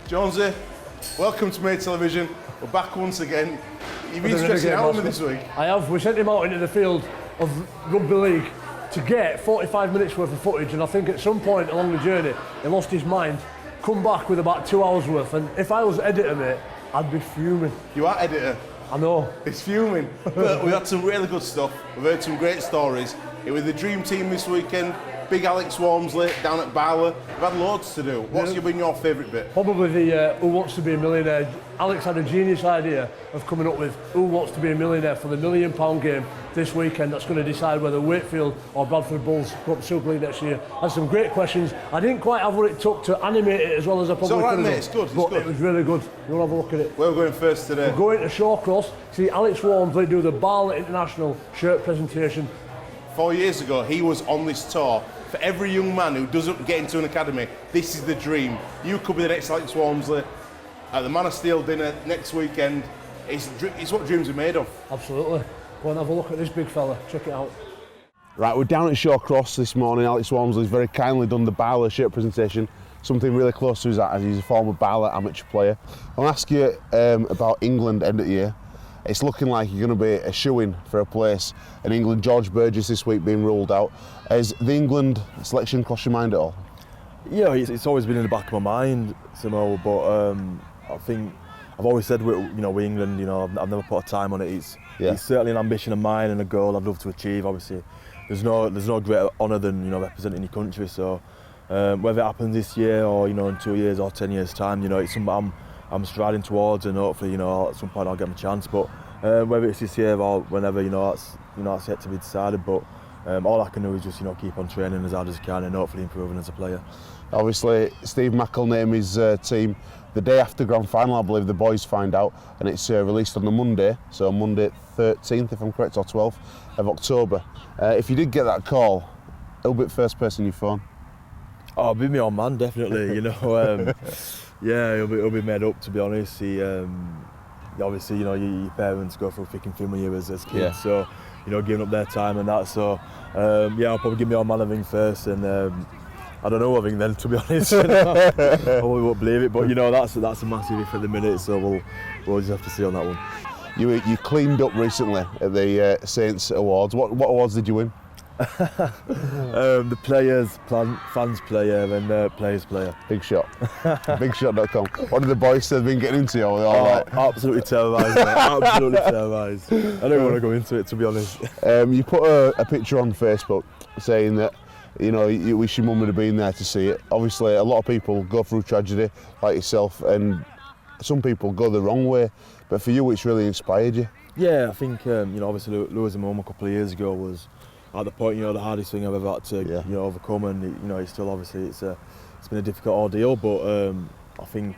Jonesy, welcome to Made Television. We're back once again. You've been stressing out on me this week. I have. We sent him out into the field of Rugby League to get 45 minutes worth of footage, and I think at some point along the journey he lost his mind, come back with about 2 hours worth, and if I was editor, mate, I'd be fuming. You are editor. I know. It's fuming. But we had some really good stuff. We've heard some great stories. It was the dream team this weekend. Big Alex Walmsley down at Barlow. We've had loads to do. What's been your favourite bit? Probably the Who Wants to Be a Millionaire. Alex had a genius idea of coming up with Who Wants to Be a Millionaire for the £1 million game this weekend. That's going to decide whether Wakefield or Bradford Bulls go up to Super League next year. Had some great questions. I didn't quite have what it took to animate it as well as I probably could have done. It's good, but it was really good. You want to have a look at it? Where are we going first today? We're going to Shawcross. See Alex Walmsley do the Barlow International shirt presentation. 4 years ago, he was on this tour. For every young man who doesn't get into an academy, this is the dream. You could be the next Alex Walmsley at the Man of Steel dinner next weekend. It's what dreams are made of. Absolutely. Go and have a look at this big fella. Check it out. Right, we're down at Shawcross this morning. Alex Walmsley's very kindly done the Barlow shirt presentation, something really close to his heart as he's a former Barlow amateur player. I'll ask you about England end of the year. It's looking like you're going to be a shoo-in for a place in England. George Burgess this week being ruled out. Has the England selection crossed your mind at all? Yeah, it's always been in the back of my mind somehow, but I think I've always said with England, I've never put a time on it. It's certainly an ambition of mine and a goal I'd love to achieve. Obviously, there's no greater honour than representing your country. So whether it happens this year or in 2 years or 10 years time, it's something I'm striding towards, and hopefully at some point I'll get my chance. But whether it's this year or whenever, that's yet to be decided. But all I can do is just keep on training as hard as I can and hopefully improving as a player. Obviously, Steve Mack will name his team the day after grand final. I believe the boys find out, and it's released on the Monday, so Monday 13th, if I'm correct, or 12th of October. If you did get that call, who'll be the first person you phone? Oh, it'll be my old man, definitely. Yeah, he'll be made up, to be honest. He obviously, your parents go through thick and thin when you as kids, so giving up their time and that. So I'll probably give my old man a ring first, and I don't know what I think then, to be honest. I probably won't believe it, but that's a massive if at the minute, so we'll just have to see on that one. You cleaned up recently at the Saints Awards. What awards did you win? The players, fans player, and players player. Big shot. BigShot.com. What did the boys say they've been getting into? Absolutely terrorised, mate. Absolutely terrorised. I don't want to go into it, to be honest. You put a picture on Facebook saying that you wish your mum would have been there to see it. Obviously, a lot of people go through tragedy like yourself, and some people go the wrong way. But for you, it's really inspired you. Yeah, I think obviously losing my mum a couple of years ago was, at the point, the hardest thing I've ever had to overcome, and it's still obviously it's been a difficult ordeal. But I think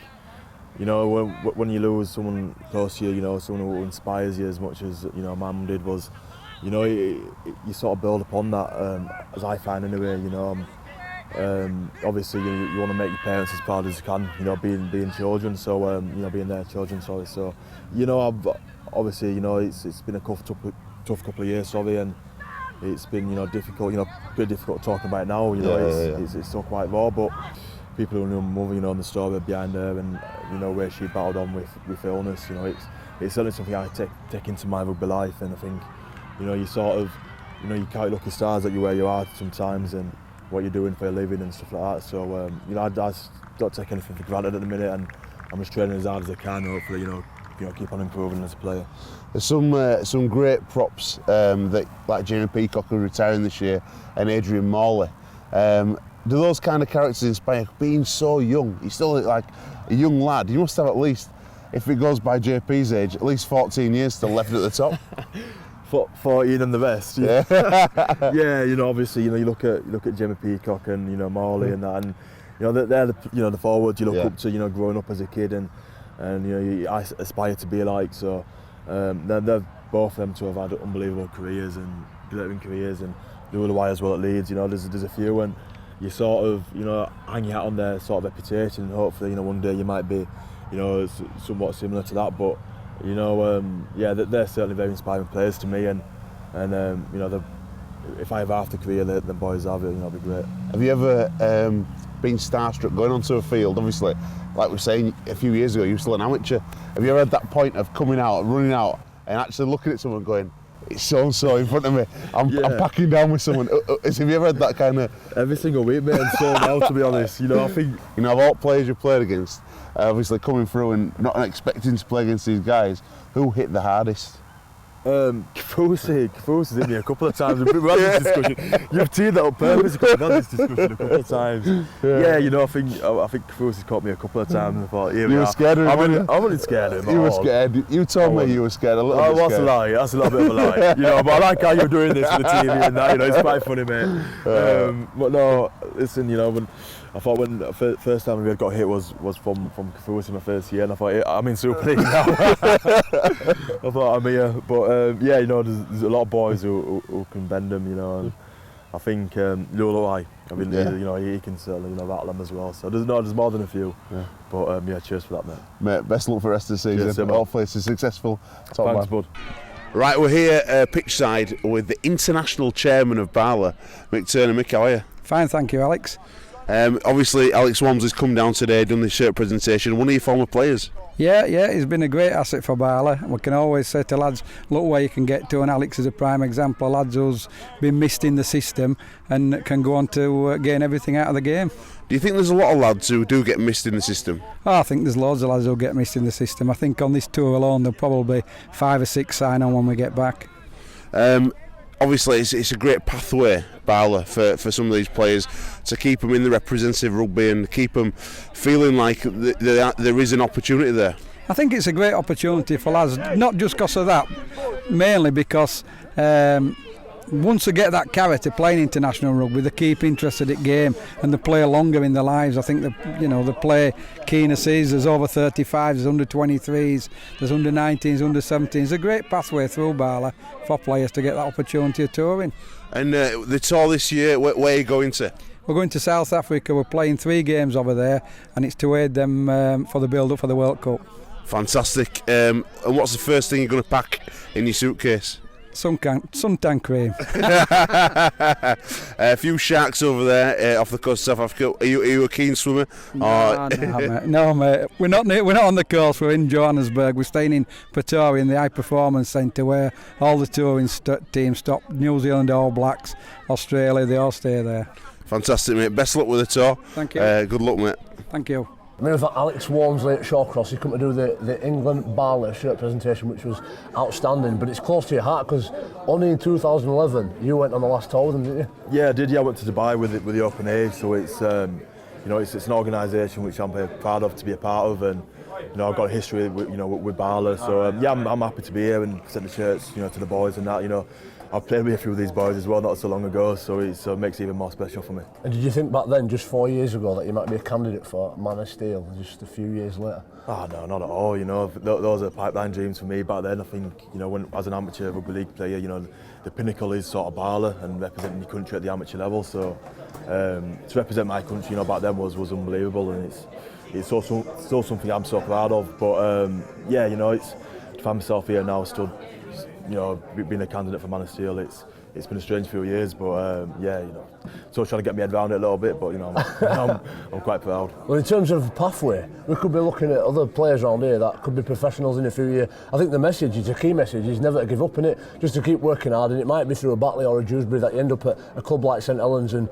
when you lose someone close to you, someone who inspires you as much as my mum did, was you sort of build upon that, as I find anyway. Obviously you want to make your parents as proud as you can, being children. So being their children. Sorry. So I've obviously it's been a tough couple of years, sorry, and it's been difficult, pretty difficult talking about it now. It's still quite raw, but people who know mother, and the story behind her, and where she battled on with illness, it's certainly something I take into my rugby life. And I think you sort of you count lucky stars that you're where you are sometimes, and what you're doing for a living and stuff like that. So I just don't take anything for granted at the minute, and I'm just training as hard as I can. Hopefully keep on improving as a player. There's some great props that, like Jamie Peacock, who's retiring this year, and Adrian Morley. Do those kind of characters inspire? Being so young, you're still like a young lad. You must have at least, if it goes by JP's age, at least 14 years still left at the top. 14 and the rest. Yeah. Yeah, obviously, you look at Jamie Peacock and Morley and that, and they're the forwards you look up to. Growing up as a kid, and I aspire to be like. So they're both of them to have had unbelievable careers and glittering careers, and the other way as well at Leeds. There's a few, and you sort of hang your hat on their sort of reputation, and hopefully one day you might be somewhat similar to that. But they're certainly very inspiring players to me, and they're if I have half the career that the boys have, you know, it'll be great. Have you ever been starstruck going onto a field? Obviously, like we were saying a few years ago, you were still an amateur. Have you ever had that point of coming out, running out, and actually looking at someone going, it's so-and-so in front of me, I'm packing down with someone? Have you ever had that kind of... Every single week, mate, and so now, to be honest. You know, I think... You know, of all players you played against, obviously coming through and not expecting to play against these guys, who hit the hardest? Kafusi's hit me a couple of times. We've had this discussion. You've teed that up purpose because we've had this discussion a couple of times. Yeah, you know, I think Kafusi's caught me a couple of times and I thought, here we are. You were scared of him? I wasn't scared of him. You were scared. You told me you were scared a little bit. That's a lie. That's a little bit of a lie. You know, but I like how you're doing this for the TV and that. You know, it's quite funny, mate. But no, listen, you know, I thought when the first time we got hit was from Kafusi my first year, and I thought, I'm in Super League now. I thought I'm here, but yeah, you know, there's a lot of boys who can bend them, you know, and I think Luluai, you know, he can certainly, you know, rattle them as well. So there's more than a few, but yeah, cheers for that, mate. Mate, best luck for the rest of the season. Cheers, hopefully it's a successful top Thanks, man. bud. Right, we're here pitchside with the international chairman of Barla, Mick Turner. Mick, how are you? Fine, thank you, Alex. Obviously, Alex Walmsley's come down today, done this shirt presentation. One of your former players. Yeah, he's been a great asset for Barla. We can always say to lads, look where you can get to, and Alex is a prime example of lads who's been missed in the system and can go on to gain everything out of the game. Do you think there's a lot of lads who do get missed in the system? I think there's loads of lads who'll get missed in the system. I think on this tour alone there'll probably be 5 or 6 sign on when we get back. Obviously, it's a great pathway, Barla, for some of these players to keep them in the representative rugby and keep them feeling like there is an opportunity there. I think it's a great opportunity for lads, not just because of that, mainly because once they get that character playing international rugby, they keep interested in game and they play longer in their lives. I think they play keener seasons. There's over 35s, there's under 23s, there's under 19s, under 17s. It's a great pathway through Barla for players to get that opportunity of touring. And the tour this year, where are you going to? We're going to South Africa. We're playing 3 games over there, and it's to aid them for the build-up for the World Cup. Fantastic. And what's the first thing you're going to pack in your suitcase? Suntan cream. A few sharks over there off the coast of South Africa. Are you a keen swimmer? No, mate. We're not on the coast. We're in Johannesburg. We're staying in Pretoria in the High Performance Centre where all the touring teams stop. New Zealand All Blacks, Australia, they all stay there. Fantastic, mate. Best luck with the tour. Thank you. Good luck, mate. Thank you. I mean, with Alex Walmsley at Shawcross, he come to do the England Barla shirt presentation, which was outstanding. But it's close to your heart because only in 2011 you went on the last tour with them, didn't you? Yeah, I did. Yeah, I went to Dubai with the Open Age, so it's you know, it's an organisation which I'm very proud of to be a part of, and you know, I've got a history with Barla, so yeah, I'm happy to be here and present the shirts, you know, to the boys and that. You know, I've played with a few of these boys as well not so long ago, so it makes it even more special for me. And did you think back then, just 4 years ago, that you might be a candidate for Man of Steel just a few years later? Oh no, not at all. You know, those are pipeline dreams for me back then. I think, you know, when as an amateur rugby league player, you know, the pinnacle is sort of Barla and representing your country at the amateur level. So to represent my country, you know, back then was unbelievable, and it's still something I'm so proud of. But yeah, you know, to find myself here now, stood, you know, being a candidate for Man of Steel, it's been a strange few years, but yeah, you know, still trying to get my head around it a little bit, but you know, I'm quite proud. Well, in terms of pathway, we could be looking at other players around here that could be professionals in a few years. I think the message is a key message is never to give up in it, just to keep working hard, and it might be through a Batley or a Dewsbury that you end up at a club like St Helens and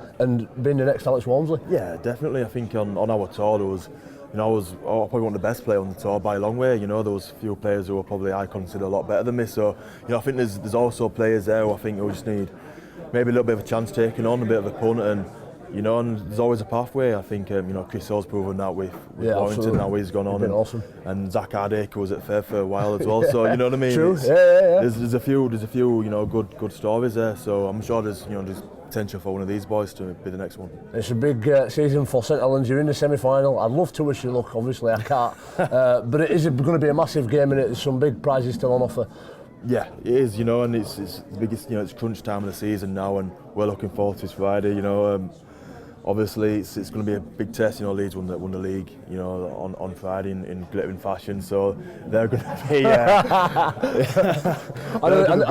being the next Alex Walmsley. Yeah, definitely. I think on our tour there was, you know, I was probably one of the best players on the tour by a long way. You know, there was a few players who were probably I consider a lot better than me. So, you know, I think there's also players there who I think who just need maybe a little bit of a chance taken on, a bit of a punt, and you know, and there's always a pathway. I think you know, Chris Hill's proven that with Warrington. Now he's gone on, and, awesome. And Zach Hardacre was at Fair for a while as well. So you know what I mean? True. Yeah. There's a few you know, good stories there. So I'm sure there's potential for one of these boys to be the next one. It's a big season for St Helens. You're in the semi-final. I'd love to wish you luck. Obviously, I can't. But it is going to be a massive game, and there's some big prizes still on offer. Yeah, it is. You know, and it's the biggest. You know, it's crunch time of the season now, and we're looking forward to this Friday. You know, obviously it's going to be a big test. You know, Leeds won the league, you know, on Friday in glittering fashion, so they're going to be. I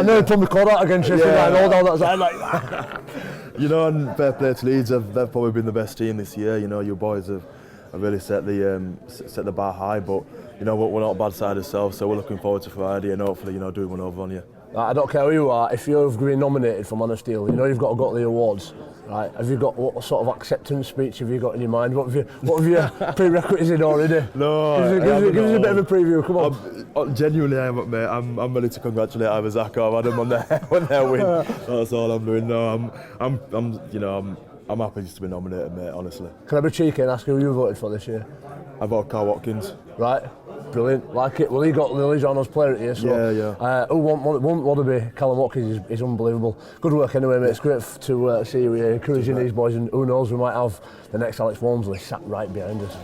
know they put the call out against you, and all down that side like. You know, and fair play to Leeds. They've probably been the best team this year. You know, your boys have really set the bar high, but you know we're not a bad side ourselves, so we're looking forward to Friday and hopefully, you know, doing one over on you. I don't care who you are, if you've been nominated for Man of Steel, you know you've got to go to the awards, right? Have you got, what sort of acceptance speech have you got in your mind? What have your prerequisites in already? No, give us a bit of a preview, come on. Genuinely, mate, I'm ready to congratulate either Zach or Adam on their win. That's all I'm doing. No, I'm happy just to be nominated, mate, honestly. Can I be cheeky and ask who you voted for this year? I voted Carl Watkins. Right, brilliant, like it. Well, he got the Legion Honours Player of the Year, so who want to be Callum Watkins is unbelievable. Good work anyway, mate. It's great to see you here, encouraging these boys, and who knows, we might have the next Alex Walmsley sat right behind us.